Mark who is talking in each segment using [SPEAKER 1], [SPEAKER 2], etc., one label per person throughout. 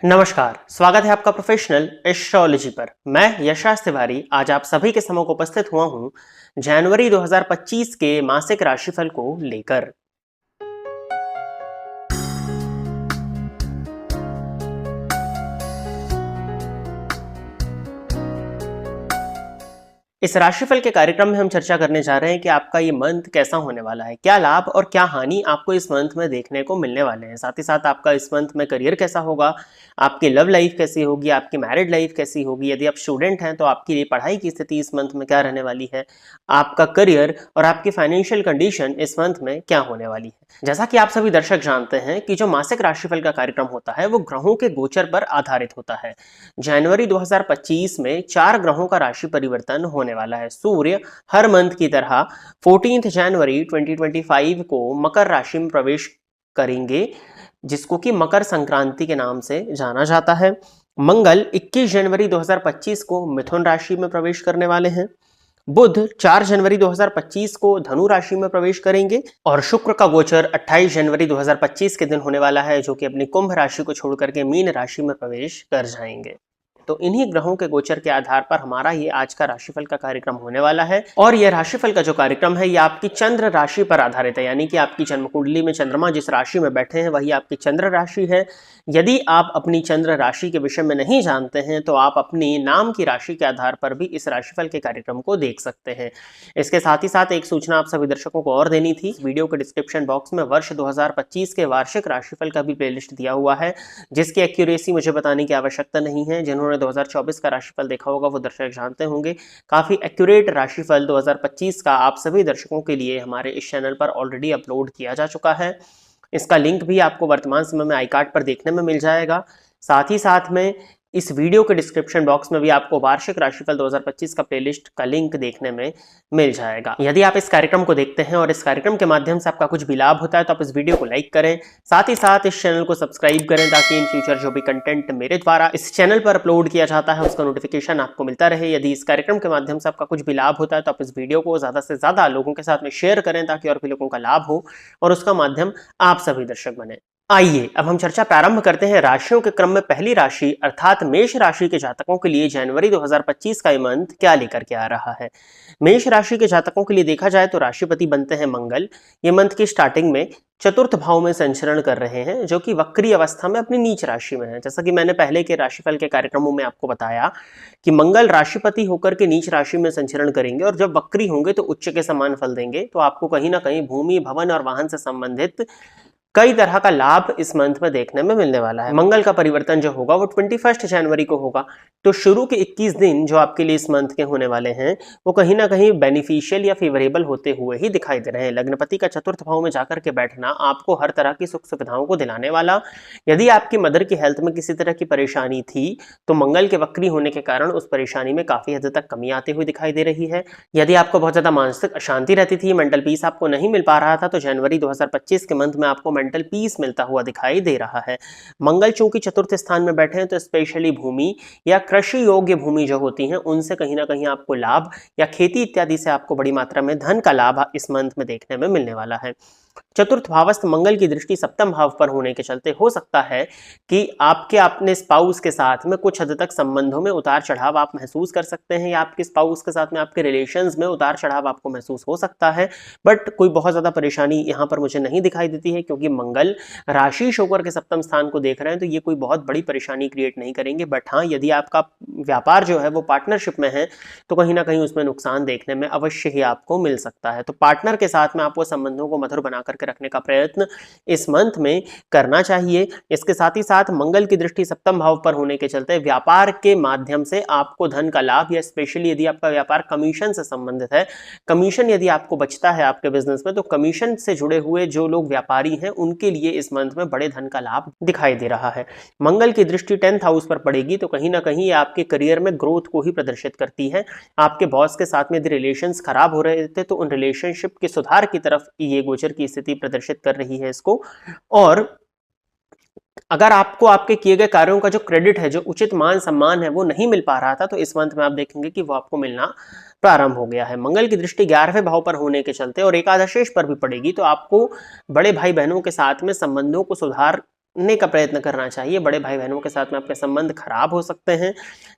[SPEAKER 1] नमस्कार, स्वागत है आपका प्रोफेशनल एस्ट्रोलॉजी पर। मैं यशास तिवारी आज आप सभी के समक्ष उपस्थित हुआ हूं जनवरी 2025 के मासिक राशिफल को लेकर। इस राशिफल के कार्यक्रम में हम चर्चा करने जा रहे हैं कि आपका ये मंथ कैसा होने वाला है, क्या लाभ और क्या हानि आपको इस मंथ में देखने को मिलने वाले हैं। साथ ही साथ आपका इस मंथ में करियर कैसा होगा, आपकी लव लाइफ कैसी होगी, आपकी मैरिड लाइफ कैसी होगी, यदि आप स्टूडेंट हैं तो आपकी लिए पढ़ाई की स्थिति इस मंथ में क्या रहने वाली है, आपका करियर और आपकी फाइनेंशियल कंडीशन इस मंथ में क्या होने वाली है। जैसा कि आप सभी दर्शक जानते हैं कि जो मासिक राशिफल का कार्यक्रम होता है वो ग्रहों के गोचर पर आधारित होता है। जनवरी 2025 में 4 ग्रहों का राशि परिवर्तन होने वाला है। सूर्य हर मंथ की तरह 14 जनवरी 2025 को मकर राशि में प्रवेश करेंगे, जिसको कि मकर संक्रांति के नाम से जाना जाता है। मंगल 21 जनवरी 2025 को मिथुन राशि में प्रवेश करने वाले हैं। बुध 4 जनवरी 2025 को धनु राशि में प्रवेश करेंगे और शुक्र का गोचर 28 जनवरी 2025 के दिन होने वाला है, जो कि अपनी कुंभ राशि को छोड़कर के मीन राशि में प्रवेश कर जाएंगे। तो इन्हीं ग्रहों के गोचर के आधार पर हमारा ये आज का राशिफल का कार्यक्रम होने वाला है। और यह राशिफल का जो कार्यक्रम है ये आपकी चंद्र राशि पर आधारित है, यानी कि आपकी जन्म कुंडली में चंद्रमा जिस राशि में बैठे हैं वही आपकी चंद्र राशि है। यदि आप अपनी चंद्र राशि के विषय में नहीं जानते हैं तो आप अपनी नाम की राशि के आधार पर भी इस राशिफल के कार्यक्रम को देख सकते हैं। इसके साथ ही साथ एक सूचना आप सभी दर्शकों को और देनी थी। वीडियो के डिस्क्रिप्शन बॉक्स में वर्ष 2025 के वार्षिक राशिफल का भी प्लेलिस्ट दिया हुआ है, जिसकी एक्यूरेसी मुझे बताने की आवश्यकता नहीं है। जिन्होंने 2024 का राशिफल देखा होगा वो दर्शक जानते होंगे। काफी एक्यूरेट राशिफल 2025 का आप सभी दर्शकों के लिए हमारे इस चैनल पर ऑलरेडी अपलोड किया जा चुका है। इसका लिंक भी आपको वर्तमान समय में आई कार्ड पर देखने में मिल जाएगा। साथ ही साथ में इस वीडियो के डिस्क्रिप्शन बॉक्स में भी आपको वार्षिक राशिफल 2025 का प्लेलिस्ट का लिंक देखने में मिल जाएगा। यदि आप इस कार्यक्रम को देखते हैं और इस कार्यक्रम के माध्यम से आपका कुछ भी लाभ होता है तो आप इस वीडियो को लाइक करें, साथ ही साथ इस चैनल को सब्सक्राइब करें ताकि इन फ्यूचर जो भी कंटेंट मेरे द्वारा इस चैनल पर अपलोड किया जाता है उसका नोटिफिकेशन आपको मिलता रहे। यदि इस कार्यक्रम के माध्यम से आपका कुछ भी लाभ होता है तो आप इस वीडियो को ज्यादा से ज्यादा लोगों के साथ में शेयर करें ताकि और भी लोगों का लाभ हो और उसका माध्यम आप सभी दर्शक बने। आइए अब हम चर्चा प्रारंभ करते हैं राशियों के क्रम में पहली राशि अर्थात मेष राशि के जातकों के लिए जनवरी 2025 का ये मंथ क्या लेकर के आ रहा है। मेष राशि के जातकों के लिए देखा जाए तो राशिपति बनते हैं मंगल। ये मंथ की स्टार्टिंग में चतुर्थ भाव में संचरण कर रहे हैं, जो कि वक्री अवस्था में अपनी नीच राशि में है। जैसा कि मैंने पहले के राशिफल के कार्यक्रमों में आपको बताया कि मंगल राशिपति होकर के नीच राशि में संचरण करेंगे और जब वक्री होंगे तो उच्च के समान फल देंगे। तो आपको कहीं ना कहीं भूमि भवन और वाहन से संबंधित कई तरह का लाभ इस मंथ में देखने में मिलने वाला है। मंगल का परिवर्तन जो होगा वो 21 जनवरी को होगा। तो शुरू के 21 दिन जो आपके लिए इस मंथ के होने वाले हैं वो कहीं ना कहीं बेनिफिशियल या फेवरेबल होते हुए ही दिखाई दे रहे हैं। लग्नपति का चतुर्थ भाव में जाकर के बैठना आपको हर तरह की सुख सुविधाओं को दिलाने वाला। यदि आपकी मदर की हेल्थ में किसी तरह की परेशानी थी तो मंगल के वक्री होने के कारण उस परेशानी में काफी हद तक कमी आती हुई दिखाई दे रही है। यदि आपको बहुत ज्यादा मानसिक अशांति रहती थी, मेंटल पीस आपको नहीं मिल पा रहा था, तो जनवरी 2025 के मंथ में आपको मेंटल पीस मिलता हुआ दिखाई दे रहा है। मंगल चूंकि चतुर्थ स्थान में बैठे हैं तो स्पेशली भूमि या कृषि योग्य भूमि जो होती हैं उनसे कहीं ना कहीं आपको लाभ या खेती इत्यादि से आपको बड़ी मात्रा में धन का लाभ इस मंथ में देखने में मिलने वाला है। चतुर्थ भावस्थ मंगल की दृष्टि सप्तम भाव पर होने के चलते हो सकता है कि आपके अपने स्पाउस के साथ में कुछ हद तक संबंधों में उतार चढ़ाव आप महसूस कर सकते हैं, या आपके स्पाउस के साथ में आपके रिलेशंस में उतार चढ़ाव आपको महसूस हो सकता है। बट कोई बहुत ज्यादा परेशानी यहाँ पर मुझे नहीं दिखाई देती है, क्योंकि मंगल राशि होकर के सप्तम स्थान को देख रहे हैं तो ये कोई बहुत बड़ी परेशानी क्रिएट नहीं करेंगे। बट हाँ, यदि आपका व्यापार जो है वो पार्टनरशिप में है तो कहीं ना कहीं उसमें नुकसान देखने में अवश्य ही आपको मिल सकता है। तो पार्टनर के साथ में आपको संबंधों को मधुर बना करके रखने का प्रयत्न इस मंथ में करना चाहिए। इसके साथ ही साथ मंगल की दृष्टि सप्तम भाव पर होने के चलते व्यापार के माध्यम से आपको धन का लाभ, या स्पेशली यदि आपका व्यापार कमीशन से संबंधित है, कमीशन यदि आपको बचता है आपके बिजनेस में, तो कमीशन से जुड़े हुए जो लोग व्यापारी हैं उनके लिए इस मंथ में बड़े धन का लाभ दिखाई दे रहा है। मंगल की दृष्टि 10th हाउस पर पड़ेगी तो कहीं ना कहीं आपके करियर में ग्रोथ को ही प्रदर्शित करती है। आपके बॉस के साथ में यदि रिलेशंस खराब हो रहे थे तो उन रिलेशनशिप के सुधार की तरफ ये गोचर की स्थिति प्रदर्शित कर रही है इसको। और अगर आपको आपके किए गए कार्यों का जो क्रेडिट है, जो उचित मान सम्मान है, वो नहीं मिल पा रहा था तो इस मंथ में आप देखेंगे कि वो आपको मिलना प्रारंभ हो गया है। मंगल की दृष्टि 11वें भाव पर होने के चलते और एकादशेष पर भी पड़ेगी तो आपको बड़े भाई बहनों के साथ में संबंधों को सुधार ने का प्रयत्न करना चाहिए। बड़े भाई बहनों के साथ में आपके संबंध खराब हो सकते हैं।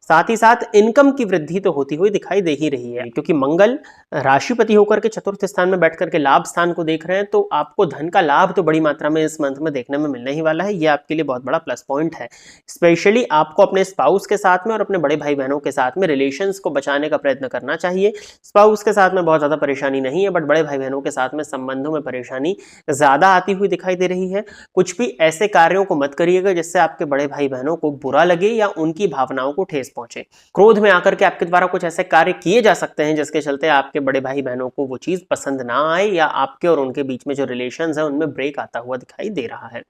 [SPEAKER 1] साथ ही साथ इनकम की वृद्धि तो होती हुई दिखाई दे ही रही है, क्योंकि मंगल राशिपति होकर के चतुर्थ स्थान में बैठ करके लाभ स्थान को देख रहे हैं, तो आपको धन का लाभ तो बड़ी मात्रा में इस मंथ में देखने में मिलने ही वाला है। ये आपके लिए बहुत बड़ा प्लस पॉइंट है। स्पेशली आपको अपने स्पाउस के साथ में और अपने बड़े भाई बहनों के साथ में रिलेशंस को बचाने का प्रयत्न करना चाहिए। स्पाउस के साथ में बहुत ज्यादा परेशानी नहीं है, बट बड़े भाई बहनों के साथ में संबंधों में परेशानी ज्यादा आती हुई दिखाई दे रही है। कुछ भी ऐसे कार्यों को मत करिएगा जिससे आपके बड़े भाई बहनों को बुरा लगे या उनकी भावनाओं को ठेस पहुंचे। क्रोध में आकर के आपके द्वारा कुछ ऐसे कार्य किए जा सकते हैं जिसके चलते आपके बड़े भाई बहनों को वो चीज पसंद ना आए, या आपके और उनके बीच में जो रिलेशंस है उनमें ब्रेक आता हुआ दिखाई दे रहा है।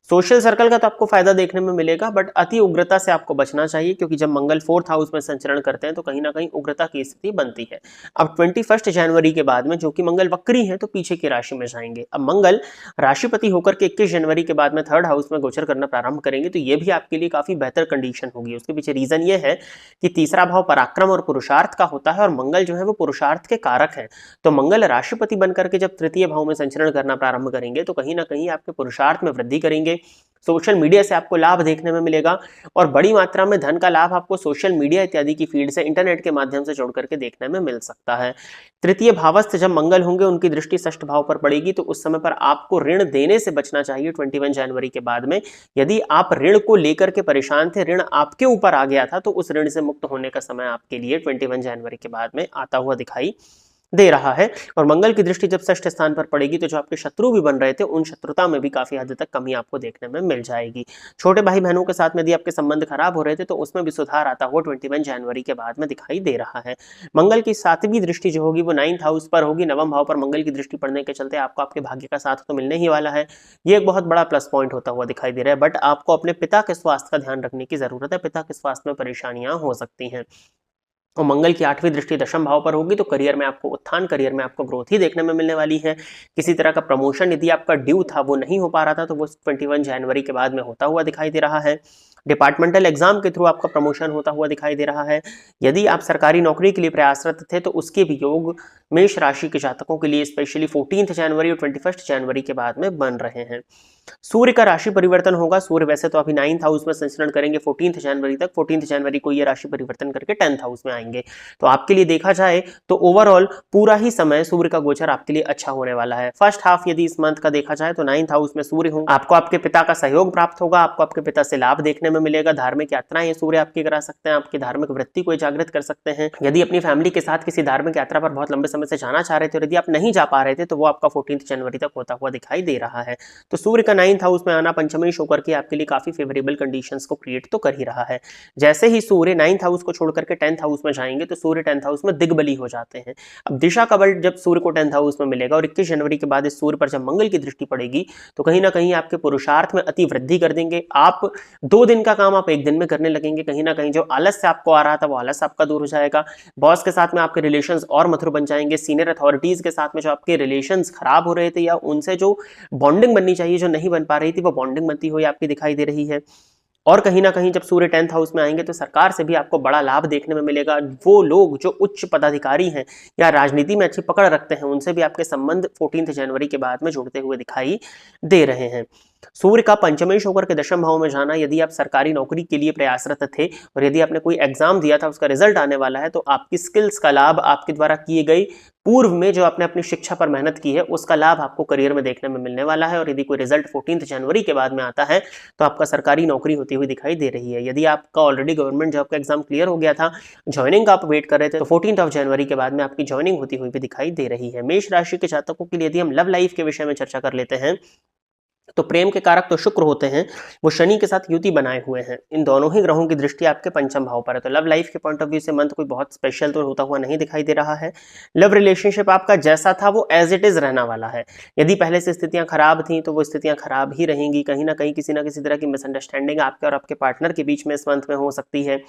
[SPEAKER 1] सोशल सर्कल का तो आपको फायदा देखने में मिलेगा, बट अति उग्रता से आपको बचना चाहिए, क्योंकि जब मंगल 4th हाउस में संचरण करते हैं तो कहीं ना कहीं उग्रता की स्थिति बनती है। अब 21 जनवरी के बाद में, जो कि मंगल वक्री है, तो पीछे की राशि में जाएंगे। अब मंगल राशिपति होकर के 21 जनवरी के बाद में 3rd हाउस में गोचर करना प्रारंभ करेंगे, तो ये भी आपके लिए काफी बेहतर कंडीशन होगी। उसके पीछे रीजन ये है कि तीसरा भाव पराक्रम और पुरुषार्थ का होता है, और मंगल जो है वो पुरुषार्थ के कारक है। तो मंगल राशिपति बनकर के जब 3य भाव में संचरण करना प्रारंभ करेंगे तो कहीं ना कहीं आपके पुरुषार्थ में वृद्धि करेंगे। सोशल मीडिया से आपको लाभ देखने में मिलेगा, और बड़ी मात्रा में धन का लाभ आपको सोशल मीडिया इत्यादि की फील्ड से, इंटरनेट के माध्यम से जोड़ करके देखने में मिल सकता है। 3य भावस्थ जब मंगल होंगे, उनकी दृष्टि 6ठ भाव पर पड़ेगी, तो उस समय पर आपको ऋण देने से बचना चाहिए 21 जनवरी के बाद में। यदि आप ऋण को लेकर के परेशान थे, ऋण आपके ऊपर आ गया था, तो उस ऋण से मुक्त होने का समय आपके लिए 21 जनवरी के बाद में आता हुआ दिखाई दे रहा है। और मंगल की दृष्टि जब 6ठ स्थान पर पड़ेगी, तो जो आपके शत्रु भी बन रहे थे, उन शत्रुता में भी काफी हद तक कमी आपको देखने में मिल जाएगी। छोटे भाई बहनों के साथ में यदि आपके संबंध खराब हो रहे थे, तो उसमें भी सुधार आता हुआ 21 जनवरी के बाद में दिखाई दे रहा है। मंगल की 7वीं दृष्टि जो होगी वो 9th हाउस पर होगी। 9वें भाव पर मंगल की दृष्टि पड़ने के चलते आपको आपके भाग्य का साथ तो मिलने ही वाला है। ये एक बहुत बड़ा प्लस पॉइंट होता हुआ दिखाई दे रहा है, बट आपको अपने पिता के स्वास्थ्य का ध्यान रखने की जरूरत है। पिता के स्वास्थ्य में परेशानियां हो सकती हैं। और मंगल की 8वीं दृष्टि 10वें भाव पर होगी, तो करियर में आपको उत्थान, करियर में आपको ग्रोथ ही देखने में मिलने वाली है। किसी तरह का प्रमोशन यदि आपका ड्यू था, वो नहीं हो पा रहा था, तो वो 21 जनवरी के बाद में होता हुआ दिखाई दे रहा है। डिपार्टमेंटल एग्जाम के थ्रू आपका प्रमोशन होता हुआ दिखाई दे रहा है। यदि आप सरकारी नौकरी के लिए प्रयासरत थे, तो उसके भी योग मेष राशि के जातकों के लिए स्पेशली 14 जनवरी और 21 जनवरी के बाद में बन रहे हैं। सूर्य का राशि परिवर्तन होगा। सूर्य वैसे तो अभी 9th हाउस में संचरण करेंगे 14 जनवरी तक। 14 जनवरी को ये राशि परिवर्तन करके 10th हाउस में आएंगे। तो आपके लिए देखा जाए तो ओवरऑल पूरा ही समय सूर्य का गोचर आपके लिए अच्छा होने वाला है। फर्स्ट हाफ यदि इस मंथ का देखा जाए तो 9th हाउस में सूर्य होंगे। आपको आपके पिता का सहयोग प्राप्त होगा, आपको आपके पिता से लाभ देखने में मिलेगा। धार्मिक यात्राएं सूर्य आपकी करा सकते हैं, आपकी धार्मिक वृत्ति को जागृत कर सकते हैं। यदि अपनी फैमिली के साथ किसी धार्मिक यात्रा पर बहुत लंबे समय से जाना चाह रहे थे और यदि आप नहीं जा पा रहे थे, तो वो आपका 14 जनवरी तक होता हुआ दिखाई दे रहा है। तो सूर्य का 9th हाउस में आना पंचमेश होकर के आपके लिए काफी फेवरेबल कंडीशंस को क्रिएट तो कर ही रहा है। जैसे ही सूर्य 9th हाउस को छोड़ करके 10th हाउस में जाएंगे, तो सूर्य 10th हाउस में दिग्बली हो जाते हैं। अब दिशा का बल जब सूर्य को 10th हाउस में मिलेगा और 21 जनवरी के बाद इस सूर्य पर जब मंगल की दृष्टि पड़ेगी, तो कहीं ना कहीं आपके पुरुषार्थ में अति वृद्धि कर देंगे। आप 2 दिन का काम आप 1 दिन में करने लगेंगे। कहीं ना कहीं जो आलस्य आपको आ रहा था, वो आलस्य आपका दूर हो जाएगा। बॉस के साथ में आपके रिलेशंस और मधुर बन जाएंगे। सीनियर अथॉरिटीज के साथ में जो आपके रिलेशंस खराब हो रहे थे या उनसे जो बॉन्डिंग बननी चाहिए जो नहीं बन पा रही थी, वो बॉन्डिंग बनती हुई आपकी दिखाई दे रही है। और कहीं ना कहीं जब सूर्य 10th हाउस में आएंगे, तो सरकार से भी आपको बड़ा लाभ देखने में मिलेगा। वो लोग जो उच्च पदाधिकारी हैं या राजनीति में अच्छी पकड़ रखते हैं, उनसे भी आपके संबंध 14 जनवरी के बाद में जुड़ते हुए दिखाई दे रहे हैं। सूर्य का पंचमेश होकर के 10वें भाव में जाना, यदि आप सरकारी नौकरी के लिए प्रयासरत थे और यदि आपने कोई एग्जाम दिया था, उसका रिजल्ट आने वाला है, तो आपकी स्किल्स का लाभ, आपके द्वारा किए गई पूर्व में जो आपने अपनी शिक्षा पर मेहनत की है, उसका लाभ आपको करियर में देखने में मिलने वाला है। और यदि कोई रिजल्ट 14 जनवरी के बाद में आता है, तो आपका सरकारी नौकरी होती हुई दिखाई दे रही है। यदि आपका ऑलरेडी गवर्नमेंट जॉब का एग्जाम क्लियर हो गया था, ज्वाइनिंग का आप वेट कर रहे थे, तो 14 जनवरी के बाद में आपकी ज्वाइनिंग होती हुई भी दिखाई दे रही है। मेष राशि के जातकों के लिए यदि हम लव लाइफ के विषय में चर्चा कर लेते हैं, तो प्रेम के कारक तो शुक्र होते हैं, वो शनि के साथ युति बनाए हुए हैं। इन दोनों ही ग्रहों की दृष्टि आपके पंचम भाव पर है। तो लव लाइफ के पॉइंट ऑफ व्यू से मंथ कोई बहुत स्पेशल तो होता हुआ नहीं दिखाई दे रहा है। लव रिलेशनशिप आपका जैसा था वो एज इट इज रहना वाला है। यदि पहले से स्थितियां खराब थी, तो वो स्थितियां खराब ही रहेंगी। कहीं ना कहीं किसी ना किसी तरह की मिसअंडरस्टैंडिंग आपके और आपके पार्टनर के बीच में इस मंथ में हो सकती है।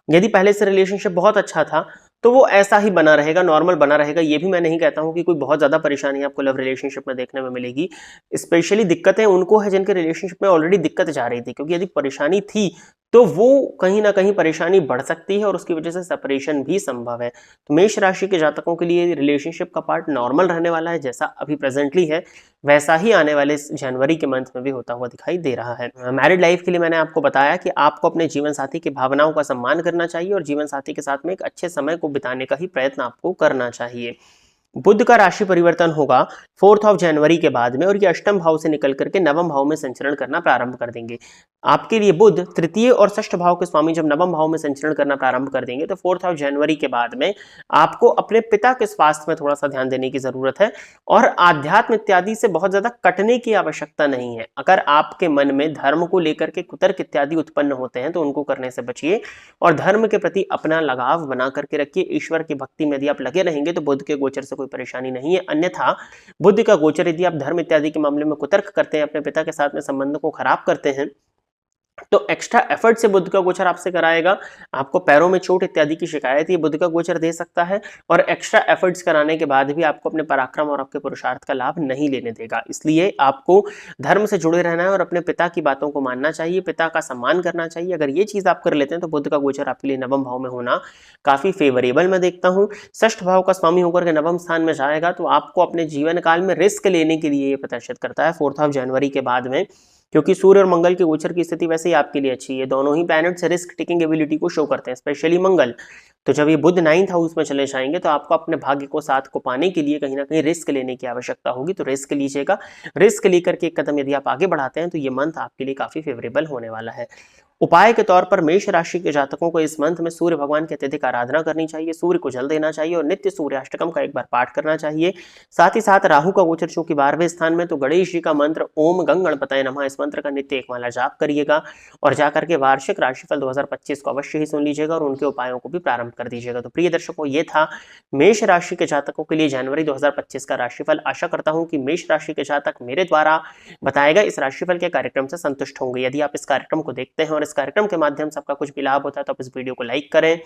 [SPEAKER 1] यदि पहले से रिलेशनशिप बहुत अच्छा था, तो वो ऐसा ही बना रहेगा, नॉर्मल बना रहेगा। ये भी मैं नहीं कहता हूं कि कोई बहुत ज्यादा परेशानी आपको लव रिलेशनशिप में देखने में मिलेगी। स्पेशली दिक्कतें उनको है जिनके रिलेशनशिप में ऑलरेडी दिक्कत जा रही थी, क्योंकि यदि परेशानी थी तो वो कहीं ना कहीं परेशानी बढ़ सकती है और उसकी वजह से सेपरेशन भी संभव है। तो मेष राशि के जातकों के लिए रिलेशनशिप का पार्ट नॉर्मल रहने वाला है, जैसा अभी प्रेजेंटली है वैसा ही आने वाले जनवरी के मंथ में भी होता हुआ दिखाई दे रहा है। मैरिड लाइफ के लिए मैंने आपको बताया कि आपको अपने जीवन साथी की भावनाओं का सम्मान करना चाहिए और जीवन साथी के साथ में एक अच्छे समय को बिताने का ही प्रयत्न आपको करना चाहिए। बुध का राशि परिवर्तन होगा 4 जनवरी के बाद में और ये अष्टम भाव से निकल करके नवम भाव में संचरण करना प्रारंभ कर देंगे। आपके लिए बुध तृतीय और षष्ठ भाव के स्वामी जब नवम भाव में संचरण करना प्रारंभ कर देंगे तो 4 जनवरी के बाद में आपको अपने पिता के स्वास्थ्य में थोड़ा सा ध्यान देने की जरूरत है और आध्यात्म इत्यादि से बहुत ज्यादा कटने की आवश्यकता नहीं है। अगर आपके मन में धर्म को लेकर के कुतर्क इत्यादि उत्पन्न होते हैं तो उनको करने से बचिए और धर्म के प्रति अपना लगाव बना करके रखिए। ईश्वर की भक्ति में यदि आप लगे रहेंगे तो बुध के गोचर से कोई परेशानी नहीं है। अन्यथा बुध का गोचर यदि आप धर्म इत्यादि के मामले में कुतर्क करते हैं, अपने पिता के साथ में संबंध को खराब करते हैं, तो एक्स्ट्रा एफर्ट से बुध का गोचर आपसे कराएगा। आपको पैरों में चोट इत्यादि की शिकायत ये बुध का गोचर दे सकता है और एक्स्ट्रा एफर्ट्स कराने के बाद भी आपको अपने पराक्रम और आपके पुरुषार्थ का लाभ नहीं लेने देगा। इसलिए आपको धर्म से जुड़े रहना है और अपने पिता की बातों को मानना चाहिए, पिता का सम्मान करना चाहिए। अगर ये चीज आप कर लेते हैं तो बुध का गोचर आपके लिए नवम भाव में होना काफी फेवरेबल मैं देखता हूँ। षष्ठ भाव का स्वामी होकर के नवम स्थान में जाएगा तो आपको अपने जीवन काल में रिस्क लेने के लिए ये प्रदर्शित करता है 4 जनवरी के बाद में, क्योंकि सूर्य और मंगल के गोचर की स्थिति वैसे ही आपके लिए अच्छी है। दोनों ही प्लैनेट्स रिस्क टेकिंग एबिलिटी को शो करते हैं, स्पेशली मंगल। तो जब ये बुध 9th हाउस में चले जाएंगे तो आपको अपने भाग्य को साथ को पाने के लिए कहीं ना कहीं रिस्क लेने की आवश्यकता होगी। तो रिस्क लीजिएगा। रिस्क लेकर के एक कदम यदि आप आगे बढ़ाते हैं तो ये मंथ आपके लिए काफी फेवरेबल होने वाला है। उपाय के तौर पर मेष राशि के जातकों को इस मंथ में सूर्य भगवान की अत्यधिक आराधना करनी चाहिए, सूर्य को जल देना चाहिए और नित्य सूर्याष्टकम का एक बार पाठ करना चाहिए। साथ ही साथ राहु का गोचर चूंकि 12वें स्थान में, तो गणेश जी का मंत्र ओम गंग गणपतये नमः इस मंत्र का नित्य एक माला जाप करिएगा और जाकर के वार्षिक राशिफल 2025 को अवश्य ही सुन लीजिएगा और उनके उपायों को भी प्रारंभ कर दीजिएगा। तो प्रिय दर्शकों, ये था मेष राशि के जातकों के लिए जनवरी 2025 का राशिफल। आशा करता हूं कि मेष राशि के जातक मेरे द्वारा बताए गए इस राशिफल के कार्यक्रम से संतुष्ट होंगे। यदि आप इस कार्यक्रम को देखते हैं और इस कार्यक्रम के माध्यम से आपका कुछ भी लाभ होता है तो आप इस वीडियो को लाइक करें,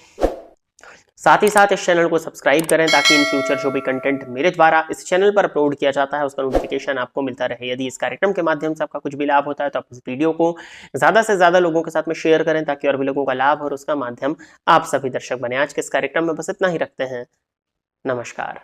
[SPEAKER 1] साथ ही साथ इस चैनल को सब्सक्राइब करें ताकि इन फ्यूचर जो भी कंटेंट मेरे द्वारा इस चैनल पर अपलोड किया जाता है उसका नोटिफिकेशन आपको मिलता रहे। यदि इस कार्यक्रम के माध्यम से आपका कुछ भी लाभ होता है तो आप इस वीडियो को ज्यादा से ज्यादा लोगों के साथ में शेयर करें ताकि और भी लोगों का लाभ और उसका माध्यम आप सभी दर्शक बने। आज के इस कार्यक्रम में बस इतना ही रखते हैं। नमस्कार।